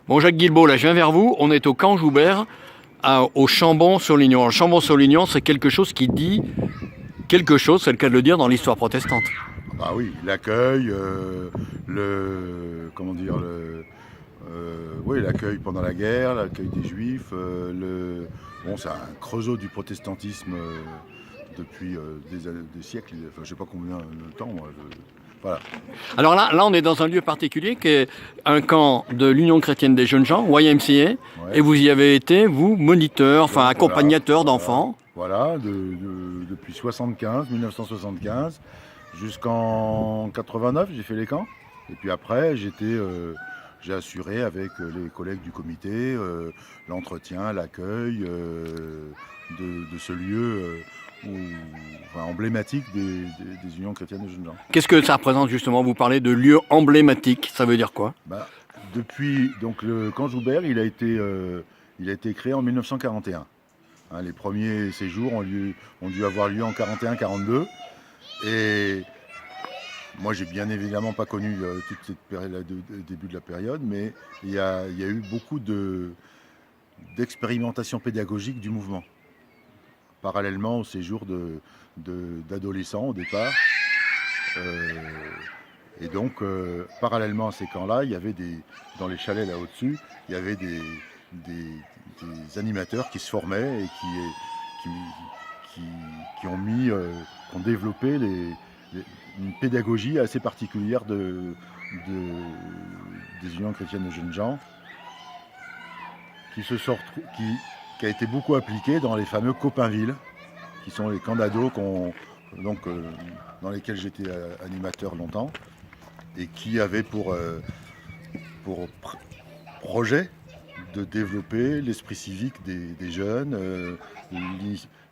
Bon, Jacques Guilbault, là, je viens vers vous. On est au camp Joubert, au Chambon-sur-Lignon. Le Chambon-sur-Lignon, c'est quelque chose qui dit quelque chose, c'est le cas de le dire, dans l'histoire protestante. Bah oui, l'accueil, oui, l'accueil pendant la guerre, l'accueil des Juifs, bon, c'est un creusot du protestantisme depuis des siècles, enfin, je sais pas combien de temps, moi, voilà. Alors là, on est dans un lieu particulier qui est un camp de l'Union chrétienne des jeunes gens, YMCA, Ouais. et vous y avez été, vous, moniteur, enfin Donc, accompagnateur d'enfants. Voilà, depuis 1975, jusqu'en 89, j'ai fait les camps. Et puis après, j'ai assuré avec les collègues du comité l'entretien, l'accueil de ce lieu emblématique des unions chrétiennes de jeunes gens. Qu'est-ce que ça représente justement? Vous parlez de lieu emblématique, ça veut dire quoi? Bah, depuis donc le camp Joubert, il a été créé en 1941. Hein, les premiers séjours ont dû avoir lieu en 41-42. Et moi, j'ai bien évidemment pas connu toute cette période, le début de la période, mais il y a eu beaucoup d'expérimentation pédagogique du mouvement, parallèlement au séjour d'adolescents au départ. Et donc, parallèlement à ces camps-là, il y avait dans les chalets là au-dessus, il y avait des animateurs qui se formaient et qui ont développé une pédagogie assez particulière des unions chrétiennes de jeunes gens, qui a été beaucoup appliquée dans les fameux Copainvilles, qui sont les camps d'ados dans lesquels j'étais animateur longtemps, et qui avaient pour projet de développer l'esprit civique des jeunes,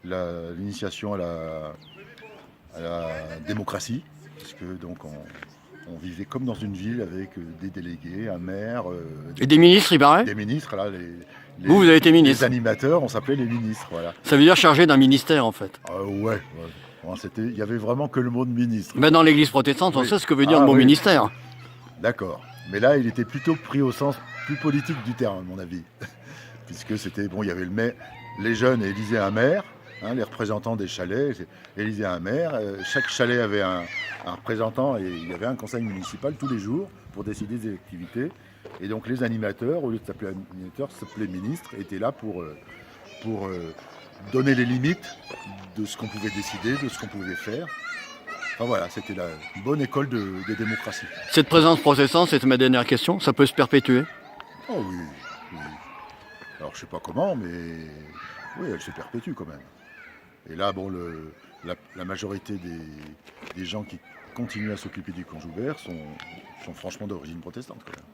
l'initiation à la démocratie, puisque donc on vivait comme dans une ville avec des délégués, un maire, Et des ministres, il paraît? des ministres. Là, Vous avez été ministre. Les animateurs, on s'appelait les ministres. Voilà. Ça veut dire chargé d'un ministère en fait. Ouais. Bon, il y avait vraiment que le mot de ministre. Ben, dans l'église protestante, on Oui. sait ce que veut dire le mot ministère. D'accord. Mais là, il était plutôt pris au sens plus politique du terme, à mon avis. Puisque c'était, bon, il y avait les jeunes élisaient un maire, hein, les représentants des chalets élisaient un maire. Chaque chalet avait un représentant et il y avait un conseil municipal tous les jours pour décider des activités. Et donc les animateurs, au lieu de s'appeler animateurs, s'appelaient ministres, étaient là pour donner les limites de ce qu'on pouvait décider, de ce qu'on pouvait faire. Enfin voilà, c'était la bonne école de démocratie. Cette présence protestante, c'est ma dernière question, ça peut se perpétuer? Oh oui. Alors je sais pas comment, mais oui, elle se perpétue quand même. Et là, bon, la majorité des gens qui continuent à s'occuper du camp Joubert sont franchement d'origine protestante quand même.